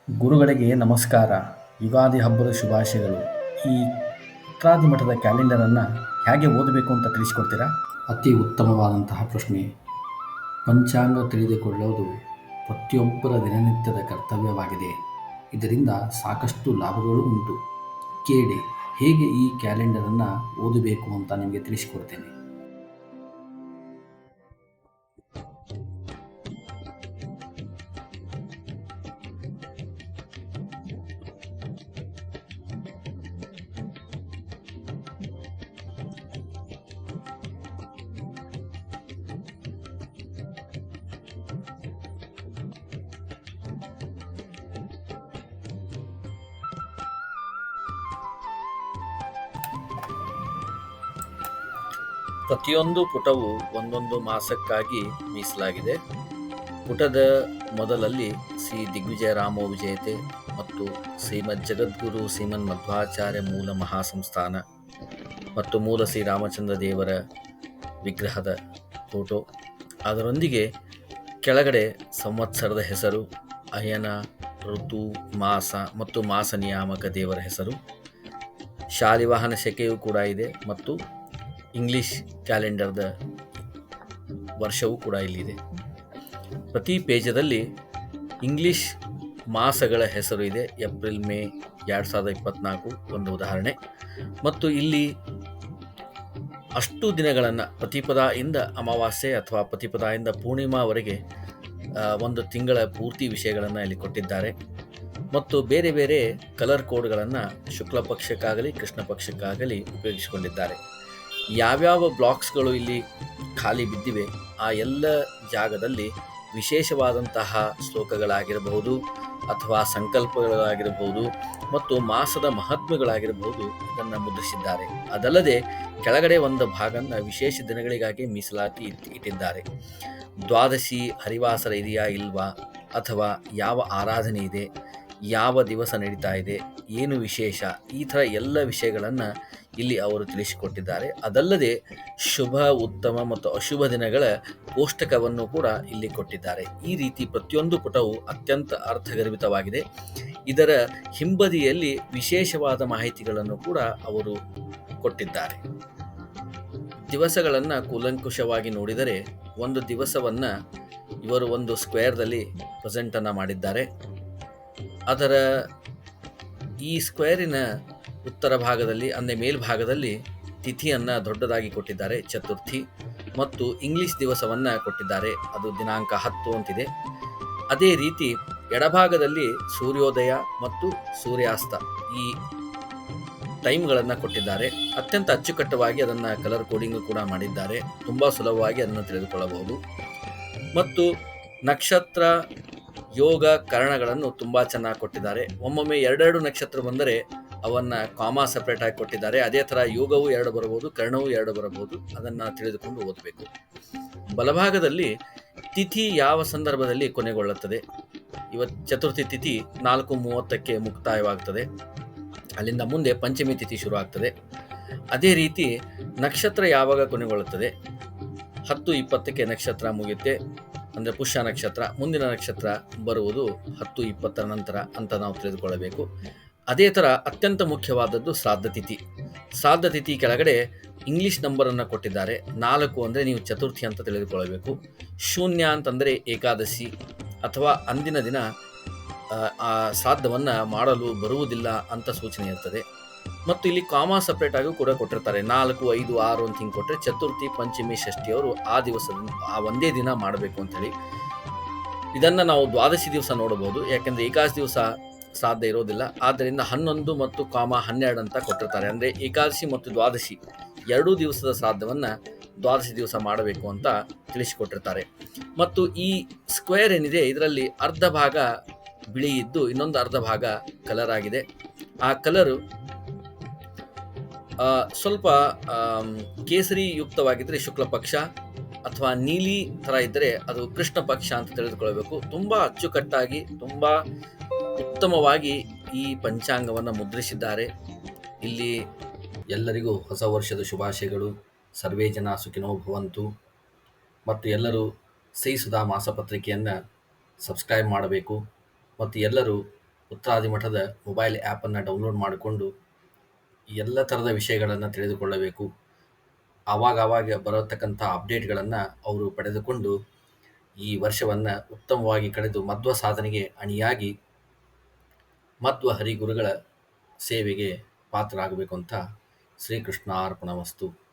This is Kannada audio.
ಗುರುಗಳಿಗೆ ನಮಸ್ಕಾರ. ಯುಗಾದಿ ಹಬ್ಬದ ಶುಭಾಶಯಗಳು. ಈ ಉತ್ತರಾದಿ ಮಠದ ಕ್ಯಾಲೆಂಡರನ್ನು ಹೇಗೆ ಓದಬೇಕು ಅಂತ ತಿಳಿಸಿಕೊಡ್ತೀರಾ? ಅತಿ ಉತ್ತಮವಾದಂತಹ ಪ್ರಶ್ನೆ. ಪಂಚಾಂಗ ತಿಳಿದುಕೊಳ್ಳುವುದು ಪ್ರತಿಯೊಬ್ಬರ ದಿನನಿತ್ಯದ ಕರ್ತವ್ಯವಾಗಿದೆ. ಇದರಿಂದ ಸಾಕಷ್ಟು ಲಾಭಗಳು ಉಂಟು. ಕೇಳಿ, ಹೇಗೆ ಈ ಕ್ಯಾಲೆಂಡರನ್ನು ಓದಬೇಕು ಅಂತ ನಿಮಗೆ ತಿಳಿಸಿಕೊಡ್ತೇನೆ. ಪ್ರತಿಯೊಂದು ಪುಟವು ಒಂದೊಂದು ಮಾಸಕ್ಕಾಗಿ ಮೀಸಲಾಗಿದೆ. ಪುಟದ ಮೊದಲಲ್ಲಿ ಶ್ರೀ ದಿಗ್ವಿಜಯ ರಾಮೋ ವಿಜಯತೆ ಮತ್ತು ಶ್ರೀಮದ್ ಜಗದ್ಗುರು ಶ್ರೀಮನ್ ಮಧ್ವಾಚಾರ್ಯ ಮೂಲ ಮಹಾಸಂಸ್ಥಾನ ಮತ್ತು ಮೂಲ ಶ್ರೀ ರಾಮಚಂದ್ರ ದೇವರ ವಿಗ್ರಹದ ಫೋಟೋ. ಅದರೊಂದಿಗೆ ಕೆಳಗಡೆ ಸಂವತ್ಸರದ ಹೆಸರು, ಅಯನ, ಋತು, ಮಾಸ ಮತ್ತು ಮಾಸ ನಿಯಾಮಕ ದೇವರ ಹೆಸರು. ಶಾಲಿವಾಹನ ಶಕೆಯೂ ಕೂಡ ಇದೆ ಮತ್ತು ಇಂಗ್ಲಿಷ್ ಕ್ಯಾಲೆಂಡರ್ದ ವರ್ಷವೂ ಕೂಡ ಇಲ್ಲಿದೆ. ಪ್ರತಿ ಪೇಜದಲ್ಲಿ ಇಂಗ್ಲಿಷ್ ಮಾಸಗಳ ಹೆಸರು ಇದೆ. ಏಪ್ರಿಲ್, ಮೇ 2024 ಒಂದು ಉದಾಹರಣೆ. ಮತ್ತು ಇಲ್ಲಿ ಅಷ್ಟು ದಿನಗಳನ್ನು ಪ್ರತಿಪದಾಯಿಂದ ಅಮಾವಾಸ್ಯೆ ಅಥವಾ ಪ್ರತಿಪದಾಯಿಂದ ಪೂರ್ಣಿಮಾವರೆಗೆ ಒಂದು ತಿಂಗಳ ಪೂರ್ತಿ ವಿಷಯಗಳನ್ನು ಇಲ್ಲಿ ಕೊಟ್ಟಿದ್ದಾರೆ. ಮತ್ತು ಬೇರೆ ಬೇರೆ ಕಲರ್ ಕೋಡ್ಗಳನ್ನು ಶುಕ್ಲ ಪಕ್ಷಕ್ಕಾಗಲಿ ಕೃಷ್ಣ ಪಕ್ಷಕ್ಕಾಗಲಿ ಉಪಯೋಗಿಸಿಕೊಂಡಿದ್ದಾರೆ. ಯಾವ್ಯಾವ ಬ್ಲಾಕ್ಸ್ಗಳು ಇಲ್ಲಿ ಖಾಲಿ ಬಿದ್ದಿವೆ ಆ ಎಲ್ಲ ಜಾಗದಲ್ಲಿ ವಿಶೇಷವಾದಂತಹ ಶ್ಲೋಕಗಳಾಗಿರಬಹುದು ಅಥವಾ ಸಂಕಲ್ಪಗಳಾಗಿರಬಹುದು ಮತ್ತು ಮಾಸದ ಮಹಾತ್ಮೆಗಳಾಗಿರಬಹುದು ಇದನ್ನು ಮುದ್ರಿಸಿದ್ದಾರೆ. ಅದಲ್ಲದೆ ಕೆಳಗಡೆ ಒಂದು ಭಾಗನ ವಿಶೇಷ ದಿನಗಳಿಗಾಗಿ ಮೀಸಲಾತಿ ಇಟ್ಟಿದ್ದಾರೆ. ದ್ವಾದಶಿ ಹರಿವಾಸರ ಇದೆಯಾ ಇಲ್ವಾ, ಅಥವಾ ಯಾವ ಆರಾಧನೆ ಇದೆ, ಯಾವ ದಿವಸ ನಡೀತಾ ಇದೆ, ಏನು ವಿಶೇಷ, ಈ ಥರ ಎಲ್ಲ ವಿಷಯಗಳನ್ನು ಇಲ್ಲಿ ಅವರು ತಿಳಿಸಿಕೊಟ್ಟಿದ್ದಾರೆ. ಅದಲ್ಲದೆ ಶುಭ, ಉತ್ತಮ ಮತ್ತು ಅಶುಭ ದಿನಗಳ ಕೋಷ್ಟಕವನ್ನು ಕೂಡ ಇಲ್ಲಿ ಕೊಟ್ಟಿದ್ದಾರೆ. ಈ ರೀತಿ ಪ್ರತಿಯೊಂದು ಪುಟವು ಅತ್ಯಂತ ಅರ್ಥಗರ್ಭಿತವಾಗಿದೆ. ಇದರ ಹಿಂಬದಿಯಲ್ಲಿ ವಿಶೇಷವಾದ ಮಾಹಿತಿಗಳನ್ನು ಕೂಡ ಅವರು ಕೊಟ್ಟಿದ್ದಾರೆ. ದಿವಸಗಳನ್ನು ಕೂಲಂಕುಷವಾಗಿ ನೋಡಿದರೆ ಒಂದು ದಿವಸವನ್ನು ಇವರು ಒಂದು ಸ್ಕ್ವೇರ್ದಲ್ಲಿ ಪ್ರೆಸೆಂಟನ್ನು ಮಾಡಿದ್ದಾರೆ. ಅದರ ಈ ಸ್ಕ್ವೇರಿನ ಉತ್ತರ ಭಾಗದಲ್ಲಿ ಅಂದರೆ ಮೇಲ್ಭಾಗದಲ್ಲಿ ತಿಥಿಯನ್ನು ದೊಡ್ಡದಾಗಿ ಕೊಟ್ಟಿದ್ದಾರೆ, ಚತುರ್ಥಿ, ಮತ್ತು ಇಂಗ್ಲಿಷ್ ದಿವಸವನ್ನು ಕೊಟ್ಟಿದ್ದಾರೆ, ಅದು ದಿನಾಂಕ 10 ಅಂತಿದೆ. ಅದೇ ರೀತಿ ಎಡಭಾಗದಲ್ಲಿ ಸೂರ್ಯೋದಯ ಮತ್ತು ಸೂರ್ಯಾಸ್ತ ಈ ಟೈಮ್ಗಳನ್ನು ಕೊಟ್ಟಿದ್ದಾರೆ. ಅತ್ಯಂತ ಅಚ್ಚುಕಟ್ಟವಾಗಿ ಅದನ್ನು ಕಲರ್ ಕೋಡಿಂಗ್ ಕೂಡ ಮಾಡಿದ್ದಾರೆ. ತುಂಬ ಸುಲಭವಾಗಿ ಅದನ್ನು ತಿಳಿದುಕೊಳ್ಳಬಹುದು. ಮತ್ತು ನಕ್ಷತ್ರ, ಯೋಗ, ಕರಣಗಳನ್ನು ತುಂಬ ಚೆನ್ನಾಗಿ ಕೊಟ್ಟಿದ್ದಾರೆ. ಒಮ್ಮೊಮ್ಮೆ ಎರಡೆರಡು ನಕ್ಷತ್ರ ಬಂದರೆ ಅವನ್ನು ಕಾಮಾ ಸಪ್ರೇಟ್ ಆಗಿ ಕೊಟ್ಟಿದ್ದಾರೆ. ಅದೇ ಥರ ಯೋಗವು 2 ಬರಬಹುದು, ಕರ್ಣವು 2 ಬರಬಹುದು. ಅದನ್ನು ತಿಳಿದುಕೊಂಡು ಓದಬೇಕು. ಬಲಭಾಗದಲ್ಲಿ ತಿಥಿ ಯಾವ ಸಂದರ್ಭದಲ್ಲಿ ಕೊನೆಗೊಳ್ಳುತ್ತದೆ. ಇವತ್ತು ಚತುರ್ಥಿ ತಿಥಿ 4:30ಕ್ಕೆ ಮುಕ್ತಾಯವಾಗ್ತದೆ. ಅಲ್ಲಿಂದ ಮುಂದೆ ಪಂಚಮಿ ತಿಥಿ ಶುರು ಆಗ್ತದೆ. ಅದೇ ರೀತಿ ನಕ್ಷತ್ರ ಯಾವಾಗ ಕೊನೆಗೊಳ್ಳುತ್ತದೆ, 10:20ಕ್ಕೆ ನಕ್ಷತ್ರ ಮುಗಿಯುತ್ತೆ, ಅಂದರೆ ಪುಷ್ಯ ನಕ್ಷತ್ರ. ಮುಂದಿನ ನಕ್ಷತ್ರ ಬರುವುದು 10:20 ನಂತರ ಅಂತ ನಾವು ತಿಳಿದುಕೊಳ್ಳಬೇಕು. ಅದೇ ಥರ ಅತ್ಯಂತ ಮುಖ್ಯವಾದದ್ದು ಶ್ರಾದ್ದ ತಿಥಿ. ಶ್ರಾದ್ದ ತಿಥಿ ಕೆಳಗಡೆ ಇಂಗ್ಲಿಷ್ ನಂಬರನ್ನು ಕೊಟ್ಟಿದ್ದಾರೆ. 4 ಅಂದರೆ ನೀವು ಚತುರ್ಥಿ ಅಂತ ತಿಳಿದುಕೊಳ್ಳಬೇಕು. 0 ಅಂತಂದರೆ ಏಕಾದಶಿ ಅಥವಾ ಅಂದಿನ ದಿನ ಆ ಶ್ರಾದ್ದವನ್ನು ಮಾಡಲು ಬರುವುದಿಲ್ಲ ಅಂತ ಸೂಚನೆ ಇರ್ತದೆ. ಮತ್ತು ಇಲ್ಲಿ ಕಾಮಾ ಸಪ್ರೇಟ್ ಆಗಿ ಕೂಡ ಕೊಟ್ಟಿರ್ತಾರೆ. 4, 5, 6 ಅಂತ ಹಿಂಗೆ ಕೊಟ್ಟರೆ ಚತುರ್ಥಿ, ಪಂಚಮಿ, ಷಷ್ಠಿಯವರು ಆ ದಿವಸದಿಂದ ಆ ಒಂದೇ ದಿನ ಮಾಡಬೇಕು ಅಂತೇಳಿ. ಇದನ್ನು ನಾವು ದ್ವಾದಶಿ ದಿವಸ ನೋಡಬಹುದು, ಯಾಕೆಂದರೆ ಏಕಾದಶಿ ದಿವಸ ಶ್ರಾದ್ದ ಇರೋದಿಲ್ಲ. ಆದ್ದರಿಂದ 11 ಮತ್ತು ಕಾಮಾ 12 ಅಂತ ಕೊಟ್ಟಿರ್ತಾರೆ. ಅಂದರೆ ಏಕಾದಶಿ ಮತ್ತು ದ್ವಾದಶಿ 2 ದಿವಸದ ಶ್ರಾದ್ದವನ್ನು ದ್ವಾದಶಿ ದಿವಸ ಮಾಡಬೇಕು ಅಂತ ತಿಳಿಸಿಕೊಟ್ಟಿರ್ತಾರೆ. ಮತ್ತು ಈ ಸ್ಕ್ವೇರ್ ಏನಿದೆ ಇದರಲ್ಲಿ ಅರ್ಧ ಭಾಗ ಬಿಳಿ ಇದ್ದು ಇನ್ನೊಂದು ಅರ್ಧ ಭಾಗ ಕಲರ್ ಆಗಿದೆ. ಆ ಕಲರು ಸ್ವಲ್ಪ ಕೇಸರಿ ಯುಕ್ತವಾಗಿದ್ದರೆ ಶುಕ್ಲ ಪಕ್ಷ, ಅಥವಾ ನೀಲಿ ಥರ ಇದ್ದರೆ ಅದು ಕೃಷ್ಣ ಪಕ್ಷ ಅಂತ ತಿಳಿದುಕೊಳ್ಳಬೇಕು. ತುಂಬ ಅಚ್ಚುಕಟ್ಟಾಗಿ ತುಂಬ ಉತ್ತಮವಾಗಿ ಈ ಪಂಚಾಂಗವನ್ನು ಮುದ್ರಿಸಿದ್ದಾರೆ. ಇಲ್ಲಿ ಎಲ್ಲರಿಗೂ ಹೊಸ ವರ್ಷದ ಶುಭಾಶಯಗಳು. ಸರ್ವೇ ಜನ ಸುಖಿನೋ ಭವಂತು. ಮತ್ತು ಎಲ್ಲರೂ ಶ್ರೀ ಸುಧಾ ಮಾಸಪತ್ರಿಕೆಯನ್ನು ಸಬ್ಸ್ಕ್ರೈಬ್ ಮಾಡಬೇಕು. ಮತ್ತು ಎಲ್ಲರೂ ಉತ್ತರಾದಿ ಮಠದ ಮೊಬೈಲ್ ಆ್ಯಪನ್ನು ಡೌನ್ಲೋಡ್ ಮಾಡಿಕೊಂಡು ಎಲ್ಲ ಥರದ ವಿಷಯಗಳನ್ನು ತಿಳಿದುಕೊಳ್ಳಬೇಕು. ಆವಾಗ ಬರತಕ್ಕಂಥ ಅಪ್ಡೇಟ್ಗಳನ್ನು ಅವರು ಪಡೆದುಕೊಂಡು ಈ ವರ್ಷವನ್ನು ಉತ್ತಮವಾಗಿ ಕಳೆದು ಮಧ್ವ ಸಾಧನೆಗೆ ಅಣಿಯಾಗಿ ಮಧ್ವ ಹರಿಗುರುಗಳ ಸೇವೆಗೆ ಪಾತ್ರರಾಗಬೇಕು ಅಂತ ಶ್ರೀಕೃಷ್ಣ ಅರ್ಪಣಮಸ್ತು.